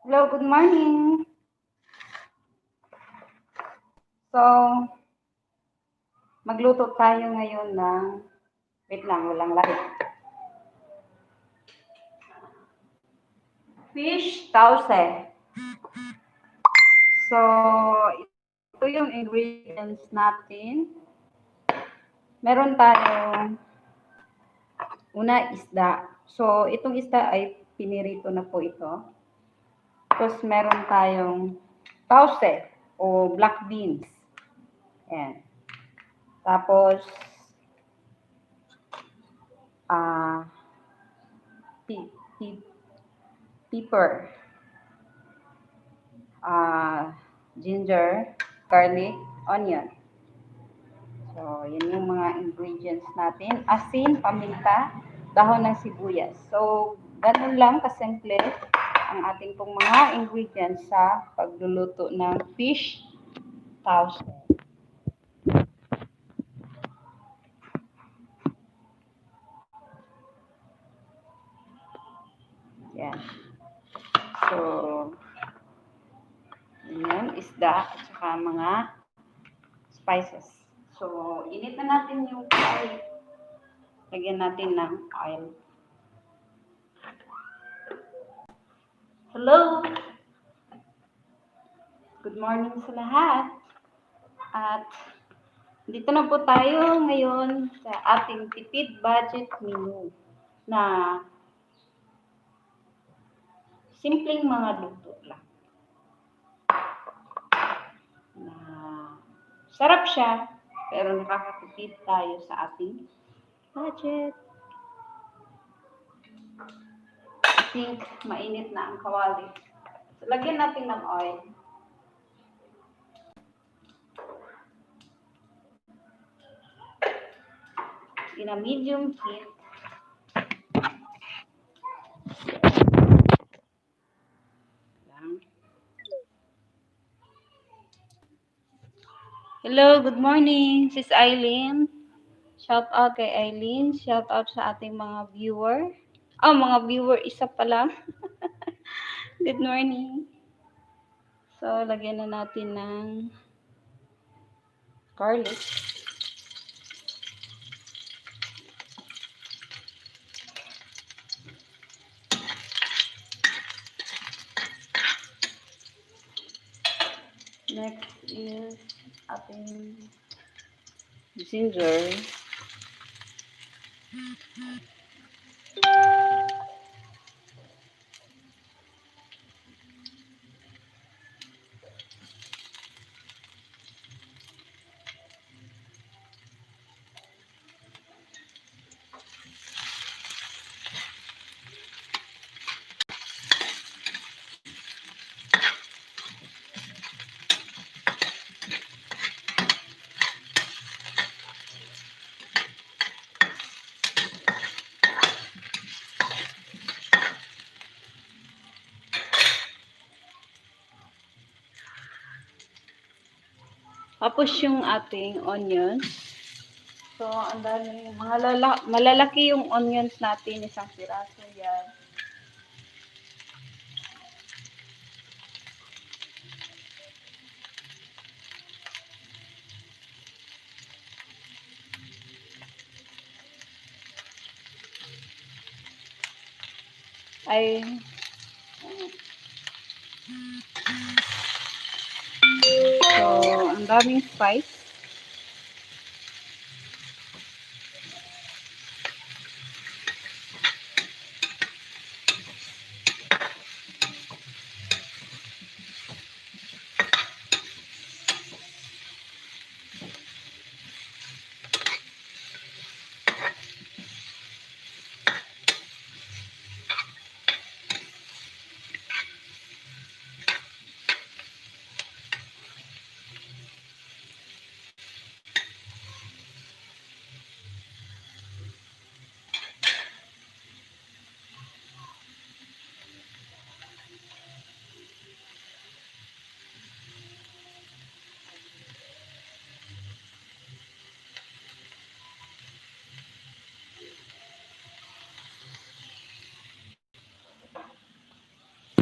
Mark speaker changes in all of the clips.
Speaker 1: Hello, good morning. So, magluto tayo ngayon ng, wait lang, walang light. Fish tause. So, ito yung ingredients natin. Meron tayong una isda. So, itong isda ay pinirito na po ito. Tapos meron tayong tause o black beans. Ayan. Tapos, pepper, ginger, garlic, onion. So, yun yung mga ingredients natin. Asin, paminta, dahon ng sibuyas. So, ganun lang kasimple ang ating pong mga ingredients sa pagluluto ng fish tause. Yan. So, yun, isda at saka mga spices. So, init na natin yung oil. Lagyan natin ng oil. Hello! Good morning sa lahat. At dito na po tayo ngayon sa ating tipid budget menu na simpleng mga luto lang. Na sarap siya, pero nakakatipid tayo sa ating budget. I think mainit na ang kawali. So, lagyan natin ng oil. In a medium heat. Hello, good morning. Sis Eileen. Shout out kay Eileen. Shout out sa ating mga viewer. Mga viewer, isa pa lang. Good morning. So, lagyan na natin ng garlic. Next is ating ginger. Tapos yung ating onions. So, ang dami, malalaki yung onions natin, isang piraso yan. So, ang daming spice.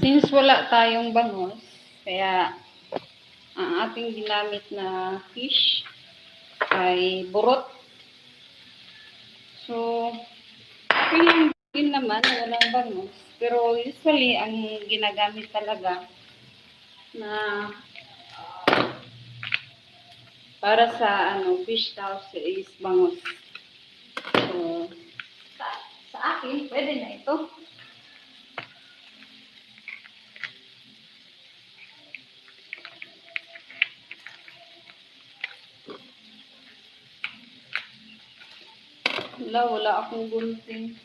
Speaker 1: Since wala tayong bangus, kaya ang ating ginamit na fish ay burot. So, okay lang din naman, walang bangus. Pero usually, ang ginagamit talaga na para sa fish house is bangus. So, sa akin, pwede na ito. Wala akong gunting.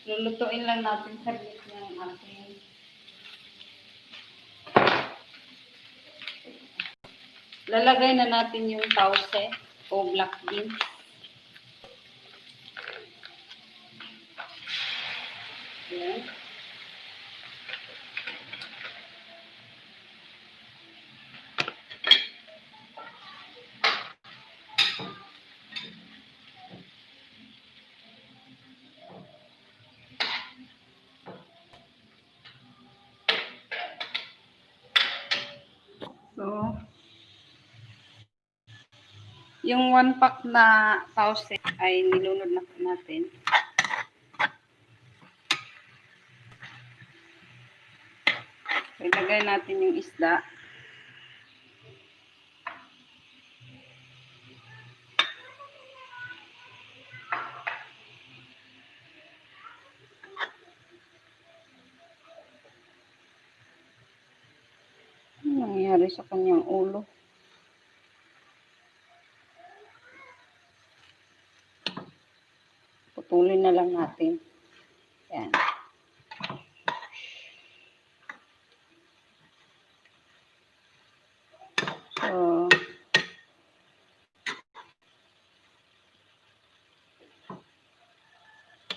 Speaker 1: Lulutuin lang natin saglit ng ating lalagay na natin yung tause o black beans. Ayan. So, yung 1 pack na tause ay nilunod na natin. So, ilagay natin yung isda. Ano nangyari sa kanyang ulo? Putulin na lang natin. Yan. So,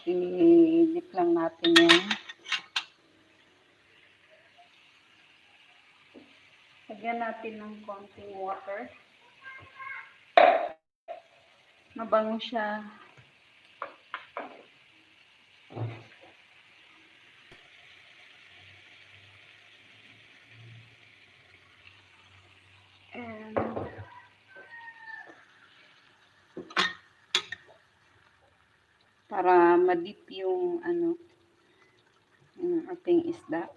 Speaker 1: i-dip lang natin yan. Lagyan natin ng konting water. Mabango siya. And para madip yung yung ating isda.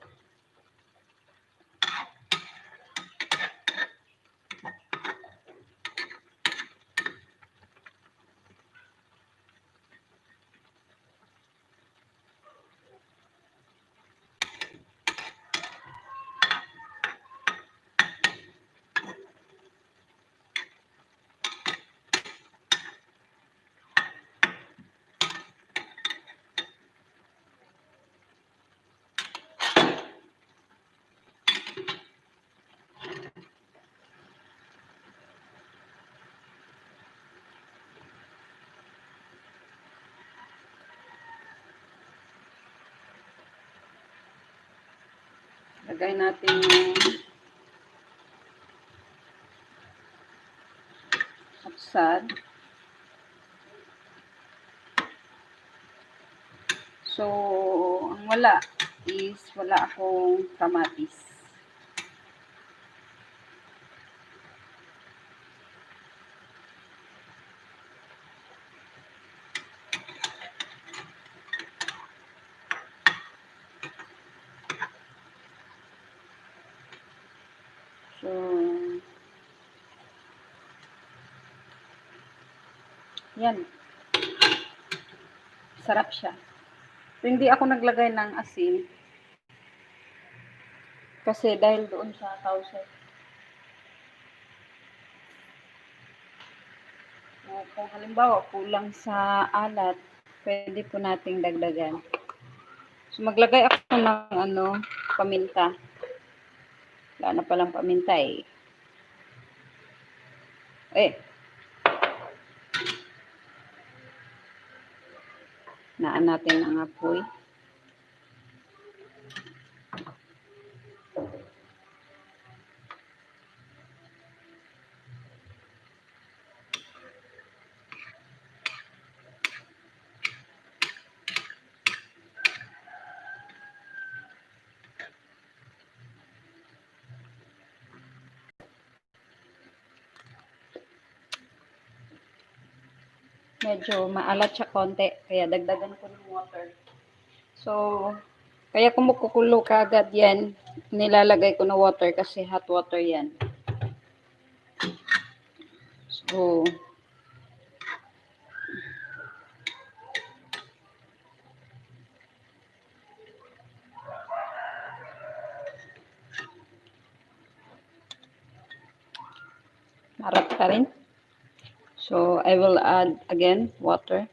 Speaker 1: Lagay natin yung hapsad. So, ang wala is wala akong kamatis. So, yan. Sarap siya. So, hindi ako naglagay ng asin. Kasi dahil doon sa tause. So, kung halimbawa kulang sa alat, pwede po nating dagdagan. So, maglagay ako ng paminta. Wala na palang paminta eh. Naan natin ang apoy. medyo maalat siya konti. Kaya dagdagan ko ng water. So, kaya kumukukulo kagad yan, nilalagay ko na water kasi hot water yan. So, marap pa rin. So, I will add again water.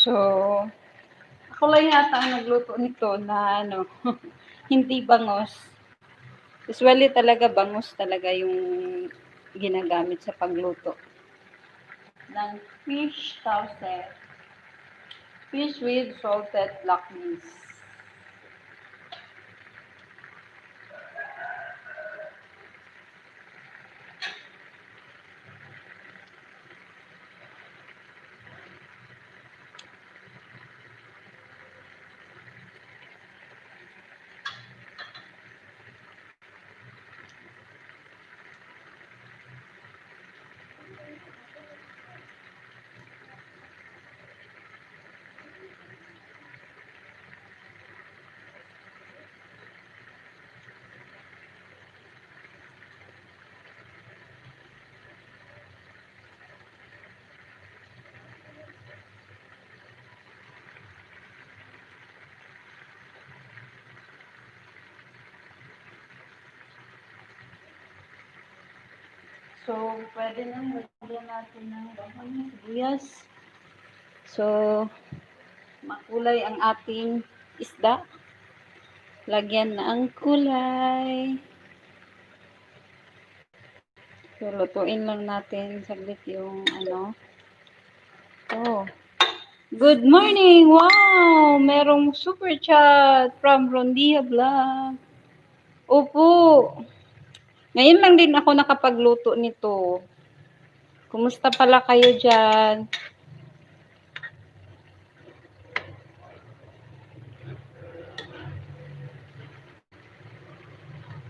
Speaker 1: So, ako lang yata ang nagluto nito na hindi bangos. Usually talaga bangus talaga yung ginagamit sa pagluto ng fish sauce. Fish with salted black beans. So, pwede nang lagyan natin ng dahon ng sibuyas. So, makulay ang ating isda. Lagyan na ang kulay. So, lutuin lang natin saglit yung Oh. Good morning! Wow! Merong super chat from Rondia Vlog. Opo. Ngayon lang din ako nakapagluto nito. Kumusta pala kayo dyan?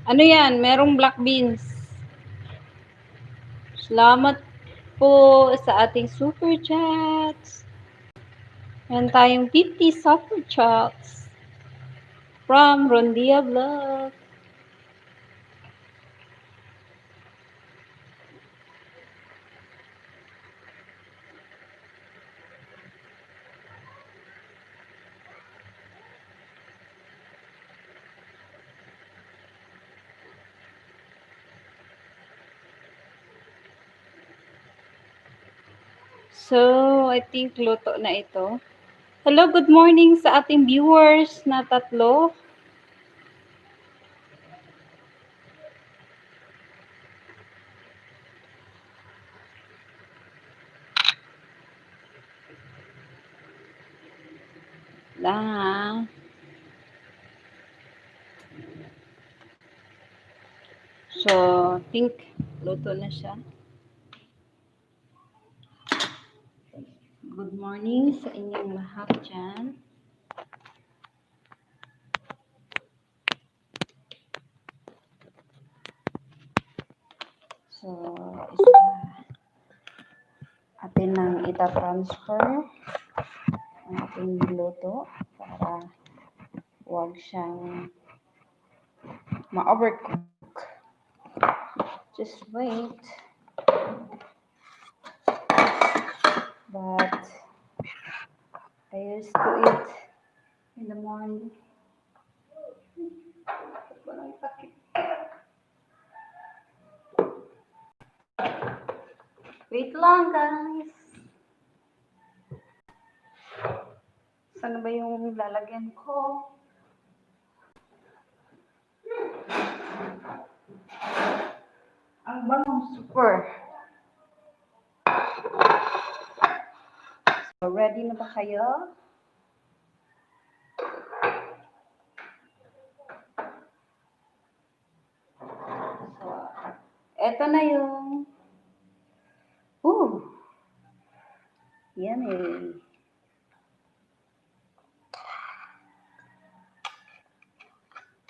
Speaker 1: Ano yan? Merong black beans. Salamat po sa ating super chats. Meron tayong 50 super chats from Rondia Vlog. So, I think luto na ito. Hello, good morning sa ating viewers na 3. Lang. So, I think luto na siya. Good morning sa inyong lahat dyan. So, atin nang ita-transfer ang ating niluto para huwag siyang ma-overcook. Just wait. But I used to eat in the morning. Wait lang, guys. Saan ba yung lalagyan ko? Ang bangong super. So, ready na ba kayo? So, eto na yung yan eh.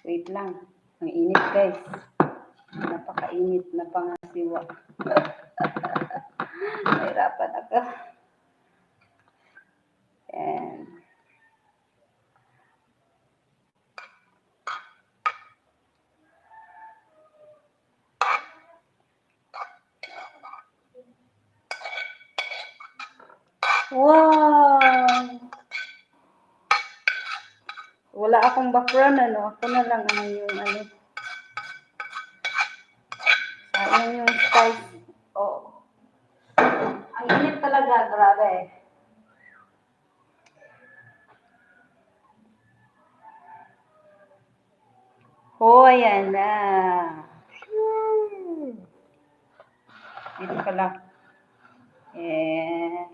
Speaker 1: Wait lang. Ang init, guys. Napakainit na pangasiwa. Nahirapan ako. And wow! Wala akong background, ano? Ako na lang ang yung ano. Sayang yung spice. Oh. Ang init talaga, grabe. Oh, ayan na. Dito pala. And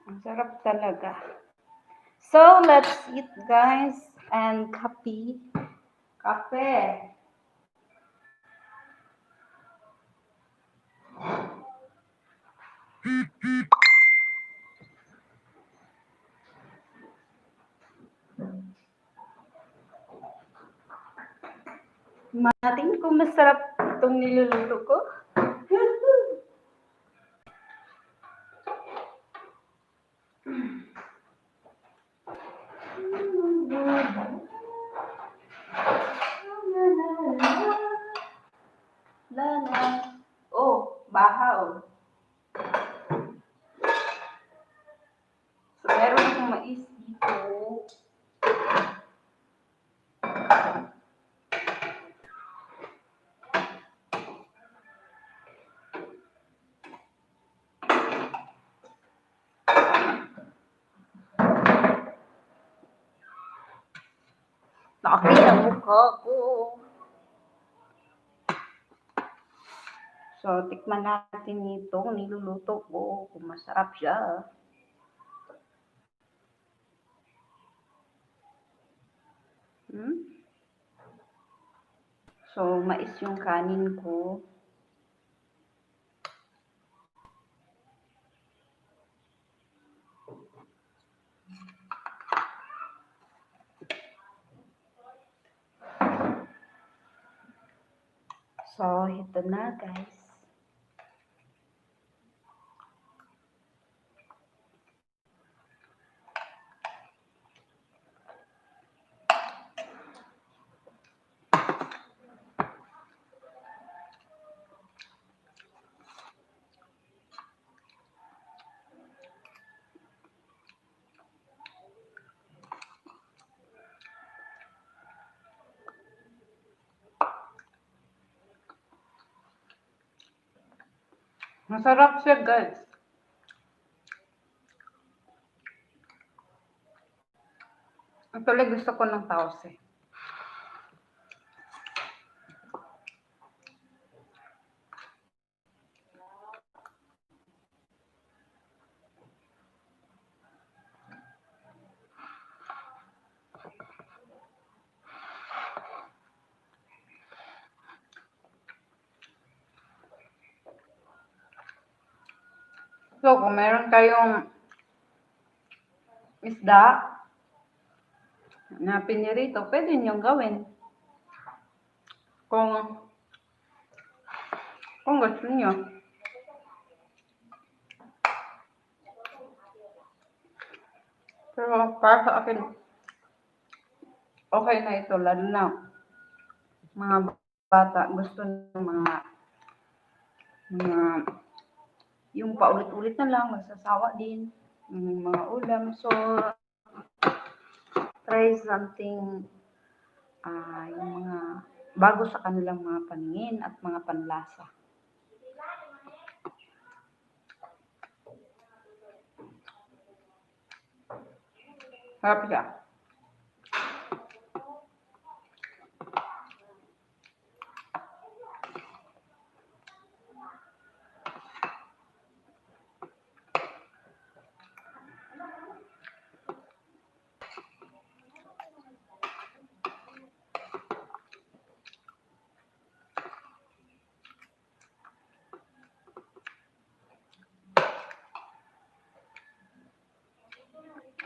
Speaker 1: ang sarap talaga. So, let's eat, guys. And kape. Kape. Mating kung masarap itong niluluto ko. Lala. Oh, bahaw. So, meron akong mais dito. Nakakita ang mukha ko. So, tikman natin itong niluluto ko kung masarap siya. So, mais yung kanin ko. So, ito na, guys. Masarap siya, guys. Actually, gusto ko ng tause. So, kung meron kayong isda na pinirito, pwede niyong gawin. Kung gusto niyo. Pero para sa akin, okay na ito. Lalo na mga bata gusto ng mga yung paulit-ulit na lang, magsasawa din. Mga ulam. So, try something, yung mga bago sa kanilang mga paningin at mga panlasa. Sarap siya.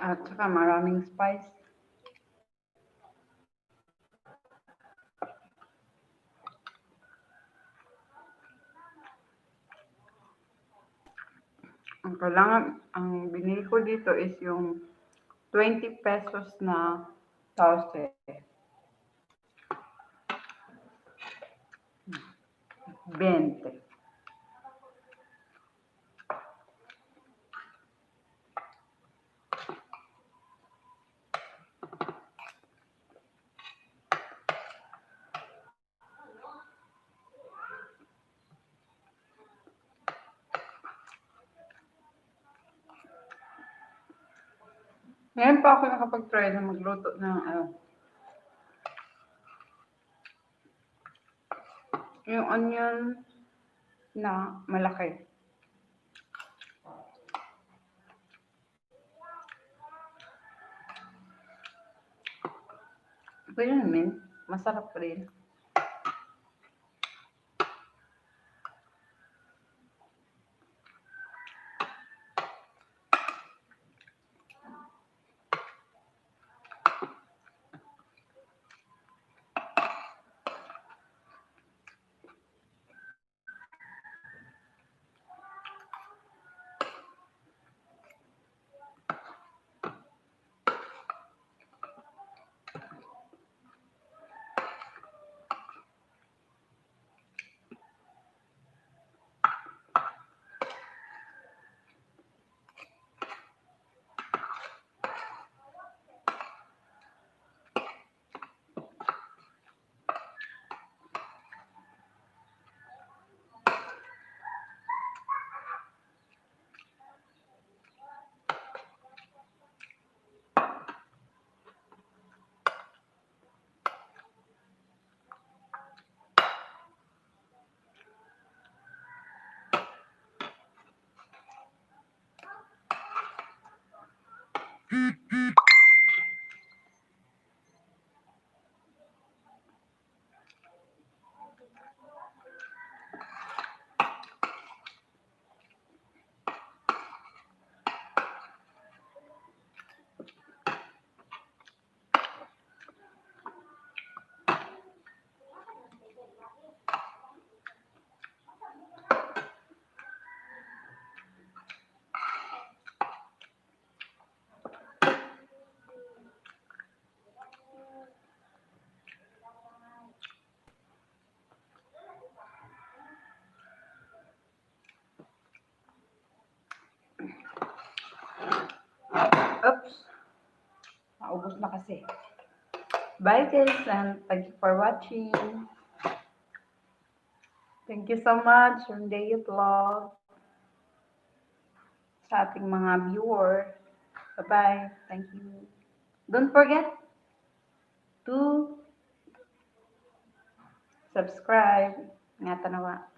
Speaker 1: At saka maraming spice. Ang kailangan, ang binili ko dito is yung 20 pesos na sauce. 20. Ngayon pa ako nakapag-try na magluto ng yung onion na malaki. Pwede naman, masarap pa rin. Oops. Naubos na kasi. Bye guys and thank you for watching. Thank you so much, Sunday Vlog, sa ating mga viewer. Bye-bye. Thank you. Don't forget to subscribe. Nga tanawa.